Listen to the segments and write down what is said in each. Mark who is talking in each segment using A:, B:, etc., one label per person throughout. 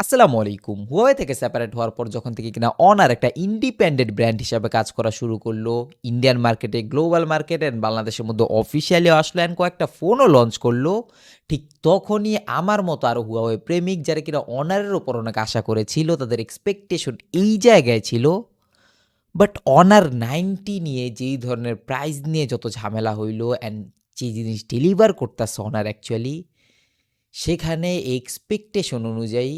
A: আসসালামু আলাইকুম। হুয়াওয়ে থেকে সেপারেট হওয়ার পর যখন থেকে কিনা অনার একটা ইন্ডিপেন্ডেন্ট ব্র্যান্ড হিসাবে কাজ করা শুরু করলো, ইন্ডিয়ান মার্কেটে, গ্লোবাল মার্কেটে এন্ড বাংলাদেশের মধ্যে অফিসিয়ালিও আসলো এন্ড কয়েকটা ফোনও লঞ্চ করলো। ঠিক তখনই আমার মতো আরো হুয়াওয়ে প্রেমিক যারা কিনা অনারের উপর অনেক আশা করেছিল, তাদের এক্সপেকটেশন এই জায়গায় ছিল। বাট অনার 90 নিয়ে যেই ধরনের প্রাইস নিয়ে যত ঝামেলা হইলো এন্ড যে জিনিস ডেলিভার করতেছে অনার অ্যাকচুয়ালি, সেখানে এক্সপেকটেশন অনুযায়ী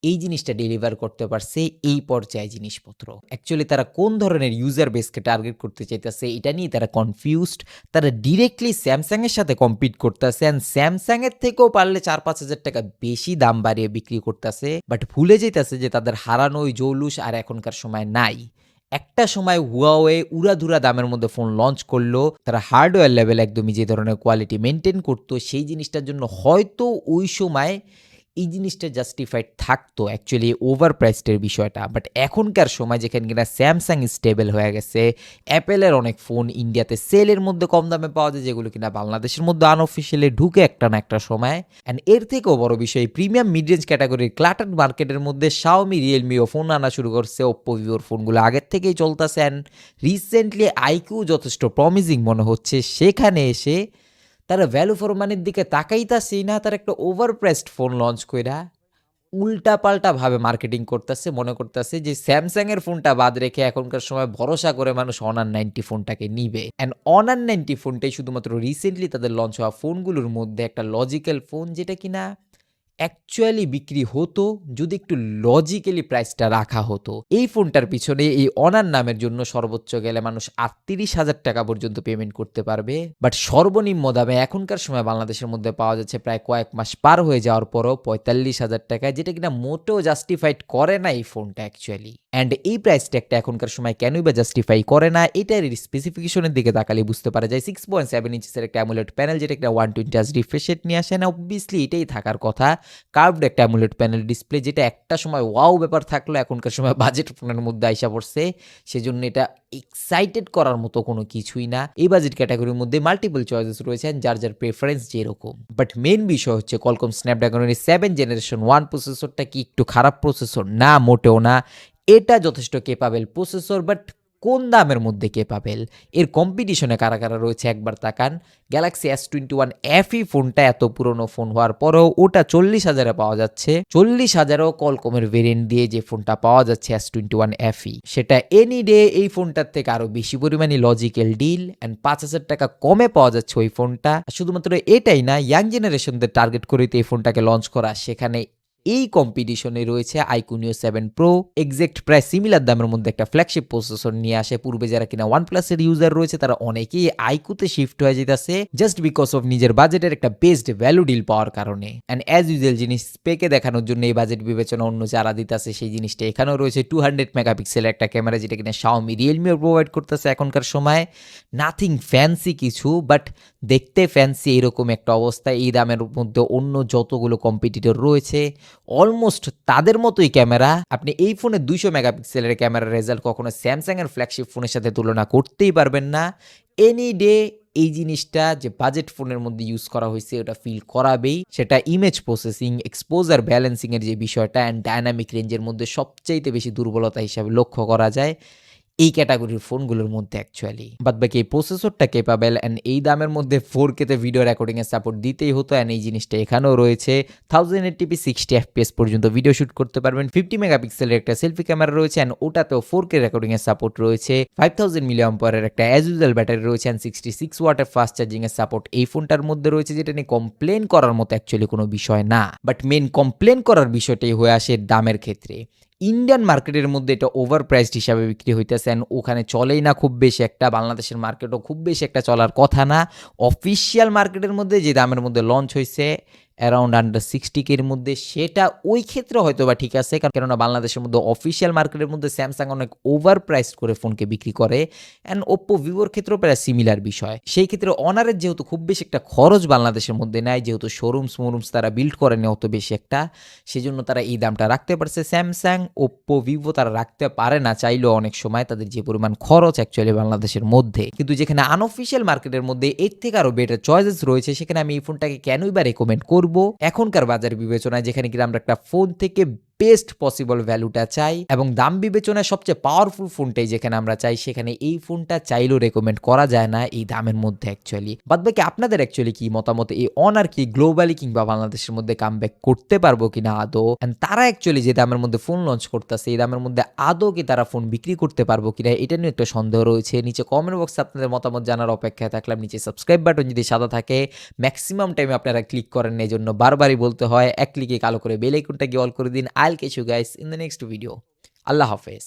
A: এই জিনিসটা ডেলিভার করতে পারছে এই পর্যায়ে জিনিসপত্র। অ্যাকচুয়ালি তারা কোন ধরনের ইউজার বেসকে টার্গেট করতে চাইতেছে এটা নিয়ে তারা কনফিউজড। তারা ডিরেক্টলি স্যামসাং এর সাথে কম্পিট করতেছে এন্ড স্যামসাং এর থেকেও পারলে 4-5 হাজার টাকা বেশি দাম বাড়িয়ে বিক্রি করতেছে। বাট ভুলে যাইতেছে যে তাদের হারানো ওই জৌলুস আর এখনকার সময় নাই। একটা সময় হুয়াওয়ে উড়াধুরা দামের মধ্যে ফোন লঞ্চ করলো, তারা হার্ডওয়্যার লেভেল একদমই যে ধরনের কোয়ালিটি মেনটেন করতো সেই জিনিসটার জন্য হয়তো ওই সময় এই জিনিসটা জাস্টিফাইড থাকতো অ্যাকচুয়ালি ওভার প্রাইসডের বিষয়টা। বাট এখনকার সময় যেখানে কিনা স্যামসাং স্টেবল হয়ে গেছে, অ্যাপেলের অনেক ফোন ইন্ডিয়াতে সেলের মধ্যে কম দামে পাওয়া যায়, যেগুলো কিনা বাংলাদেশের মধ্যে আনঅফিসিয়ালি ঢুকে একটা না একটা সময়। অ্যান্ড এর থেকেও বড় বিষয়, প্রিমিয়াম মিড রেঞ্জ ক্যাটাগরির ক্লাটার্ড মার্কেটের মধ্যে শাওমি, রিয়েলমিও ফোন আনা শুরু করছে। ওপ্পো, ভিভোর ফোনগুলো আগের থেকেই চলতেছে অ্যান্ড রিসেন্টলি আইকিউ যথেষ্ট প্রমিজিং মনে হচ্ছে। সেখানে এসে তারা ভ্যালু ফর মানির দিকে তাকাইতাছেই না, তারা একটা ওভার প্রাইসড ফোন লঞ্চ কইরা উল্টাপাল্টা ভাবে মার্কেটিং করতেছে, মনে করতেছে যে স্যামসাং এর ফোনটা বাদ রেখে এখনকার সময় ভরসা করে মানুষ অনার 90 ফোনটাকে নিবে। অ্যান্ড অনার 90 ফোনটাই শুধুমাত্র রিসেন্টলি তাদের লঞ্চ হওয়া ফোনগুলোর মধ্যে একটা লজিক্যাল ফোন, যেটা কিনা অ্যাকচুয়ালি বিক্রি হতো যদি একটু লজিক্যালি প্রাইসটা রাখা হতো। এই ফোনটার পিছনে এই অনার নামের জন্য সর্বোচ্চ গেলে মানুষ 38,000 টাকা পর্যন্ত পেমেন্ট করতে পারবে। বাট সর্বনিম্ন দামে এখনকার সময় বাংলাদেশের মধ্যে পাওয়া যাচ্ছে প্রায় কয়েক মাস পার হয়ে যাওয়ার পরও 45,000 টাকায়, যেটা কিনা মোটেও জাস্টিফাইড করে না এই ফোনটা অ্যাকচুয়ালি। অ্যান্ড এই প্রাইস ট্যাগটা এখনকার সময় কেনই বা জাস্টিফাই করে না, এটার স্পেসিফিকেশনের দিকে তাকালে বুঝতে পারা যায়। 6.7 ইঞ্চের একটা অ্যামোলেড প্যানেল, যেটা একটা 120 হার্জ রিফ্রেশ রেট নিয়ে আসে না, অবভিয়াসলি এটাই থাকার কথা। কার্ভড একটা অ্যামোলেড প্যানেল ডিসপ্লে, যেটা একটা সময় ওয়াও ব্যাপার থাকলো, এখনকার সময় বাজেট ফোনের মধ্যে আইসা পড়ছে। সেজন্য এটা এক্সাইটেড করার মতো কোনো কিছুই না। এই বাজেট ক্যাটাগরির মধ্যে মাল্টিপল চয়েসেস রয়েছে, যার যার প্রেফারেন্স যেরকম। বাট মেন বিষয় হচ্ছে কলকম স্ন্যাপড্রাগনের 7 জেনারেশন 1 প্রসেসরটা কি একটু খারাপ প্রসেসর? না, মোটেও না। এটা যথেষ্ট কেপাবেল প্রসেসর। বাট কোন দামের মধ্যে কেপাবেল? এর কম্পিটিশনে কারা কারা রয়েছে একবার তাকান। গ্যালাক্সি S21 FE ফোনটা এত পুরনো ফোন হওয়ার পরেও ওটা 40,000-এ পাওয়া যাচ্ছে। 40,000-এও কলকমের ভেরিয়েন্ট দিয়ে যে ফোনটা পাওয়া যাচ্ছে S21 FE, সেটা এনি ডে এই ফোনটার থেকে আরো বেশি পরিমাণে লজিক্যাল ডিল অ্যান্ড 5,000 টাকা কমে পাওয়া যাচ্ছে ওই ফোনটা। শুধুমাত্র এটাই না, ইয়াং জেনারেশনদের টার্গেট করে তো এই ফোনটাকে লঞ্চ করা। সেখানে এই কম্পিটিশনে রয়েছে আইকুনিও 7 প্রো, এক্সাক্ট প্রায় সিমিলার দামের মধ্যে একটা ফ্ল্যাগশিপ প্রসেসর নিয়ে আসে। পূর্বে যারা কিনা OnePlus এর ইউজার রয়েছে তারা অনেকেই আইকুতে শিফট হয়ে যেতেছে জাস্ট বিকজ অফ নিজের বাজেটের একটা বেস্ট ভ্যালু ডিল পাওয়ার কারণে। অ্যান্ড অ্যাজ ইউজুয়াল জিনিস স্পেকে দেখানোর জন্য এই বাজেট বিবেচনা অন্য যারা দিতেছে সেই জিনিসটা এখানেও রয়েছে। 200 মেগাপিক্সেলের একটা ক্যামেরা, যেটা কিনা শাওমি, রিয়েলমিও প্রোভাইড করতেছে এখনকার সময়। নাথিং ফ্যান্সি কিছু, বাট দেখতে ফ্যান্সি এরকম একটা অবস্থা। এই দামের মধ্যে অন্য যতগুলো কম্পিটিটর রয়েছে অলমোস্ট তাদের মতোই ক্যামেরা। আপনি এই ফোনে 200 মেগাপিক্সেলের ক্যামেরার রেজাল্ট কখনো স্যামসাং এর ফ্ল্যাগশিপ ফোনের সাথে তুলনা করতেই পারবেন না। এনি ডে এই জিনিসটা যে বাজেট ফোনের মধ্যে ইউজ করা হয়েছে ওটা ফিল করাবেই। সেটা ইমেজ প্রসেসিং, এক্সপোজার ব্যালেন্সিং এর যে বিষয়টা অ্যান্ড ডায়নামিক রেঞ্জের মধ্যে সবচাইতে বেশি দুর্বলতা হিসাবে লক্ষ্য করা যায় এই ক্যাটাগরির ফোনগুলোর মধ্যে অ্যাকচুয়ালি। বাদ বাকি এই প্রসেসরটা কেপাবেল অ্যান্ড এই দামের মধ্যে 4K তে ভিডিও রেকর্ডিং এর সাপোর্ট দিতেই হতো। অ্যান্ড এই জিনিসটা এখানেও রয়েছে। 1080p 60 fps পর্যন্ত ভিডিও শুট করতে পারবেন। 50 মেগাপিক্সেলের একটা সেলফি ক্যামেরা রয়েছে অ্যান্ড ওটাতেও 4K রেকর্ডিং এর সাপোর্ট রয়েছে। 5000 মিলিঅ্যাম্পিয়ারের একটা অ্যাজ ইউজুয়াল ব্যাটারি রয়েছে অ্যান্ড 66 ওয়াটের ফাস্ট চার্জিং এর সাপোর্ট এই ফোনটার মধ্যে রয়েছে, যেটা নিয়ে কমপ্লেন করার মতো অ্যাকচুয়ালি কোনো বিষয় না। বাট মেন কমপ্লেন করার বিষয়টাই হয়ে আসে দামের ক্ষেত্রে। ইন্ডিয়ান মার্কেটের মধ্যে এটা ওভার প্রাইসড হিসাবে বিক্রি হইতেছে অ্যান্ড ওখানে চলেই না খুব বেশি একটা। বাংলাদেশের মার্কেটও খুব বেশি একটা চলার কথা না। অফিসিয়াল মার্কেটের মধ্যে যে দামের মধ্যে লঞ্চ হয়েছে অ্যারাউন্ড আন্ডার 60K এর মধ্যে, সেটা ওই ক্ষেত্রে হয়তো বা ঠিক আছে, কেননা বাংলাদেশের মধ্যে অফিসিয়াল মার্কেটের মধ্যে স্যামসাং অনেক ওভার প্রাইস করে ফোনকে বিক্রি করে। অ্যান্ড ওপ্পো, ভিভোর ক্ষেত্রেও প্রায় সিমিলার বিষয়। সেই ক্ষেত্রে অনারের যেহেতু খুব বেশি একটা খরচ বাংলাদেশের মধ্যে নাই, যেহেতু শোরুমস তারা বিল্ড করেনি অত বেশি একটা, সেজন্য তারা এই দামটা রাখতে পারছে। স্যামসাং, ওপ্পো, ভিভো তারা রাখতে পারে না চাইলেও অনেক সময়, তাদের যে পরিমাণ খরচ অ্যাকচুয়ালি বাংলাদেশের মধ্যে। কিন্তু যেখানে আনঅফিসিয়াল মার্কেটের মধ্যে এর থেকে আরো বেটার চয়েসেস রয়েছে, সেখানে আমি এই ফোনটাকে কেনই বা রেকমেন্ড করব এখনকার বাজার বিবেচনায়, যেখানে কিনা আমরা একটা ফোন থেকে বেস্ট পসিবল ভ্যালুটা চাই এবং দাম বিবেচনায় সবচেয়ে পাওয়ারফুল ফোনটাই যেখানে আমরা চাই, সেখানে এই ফোনটা চাইলেও রেকমেন্ড করা যায় না এই দামের মধ্যে অ্যাকচুয়ালি। বাদবাকি আপনাদের অ্যাকচুয়ালি কি মতামত, এই অনার কি গ্লোবালি কিংবা বাংলাদেশের মধ্যে কামব্যাক করতে পারবো কিনা আদৌ, এন্ড তারা অ্যাকচুয়ালি যে দামের মধ্যে ফোন লঞ্চ করতেছে এই দামের মধ্যে আদৌ কি তারা ফোন বিক্রি করতে পারবো কিনা, এটা নিয়ে একটা সন্দেহ রয়েছে। নিচে কমেন্ট বক্সে আপনাদের মতামত জানার অপেক্ষায় থাকলাম। নিচে সাবস্ক্রাইব বাটন যদি সাদা থাকে ম্যাক্সিমাম টাইমে আপনারা ক্লিক করেন না, এই জন্য বারবারই বলতে হয় এক ক্লিকে কালো করে বেল আইকনটা গিয়ে অল করে দিন। I'll catch you guys in the next video. আল্লাহ হাফেজ।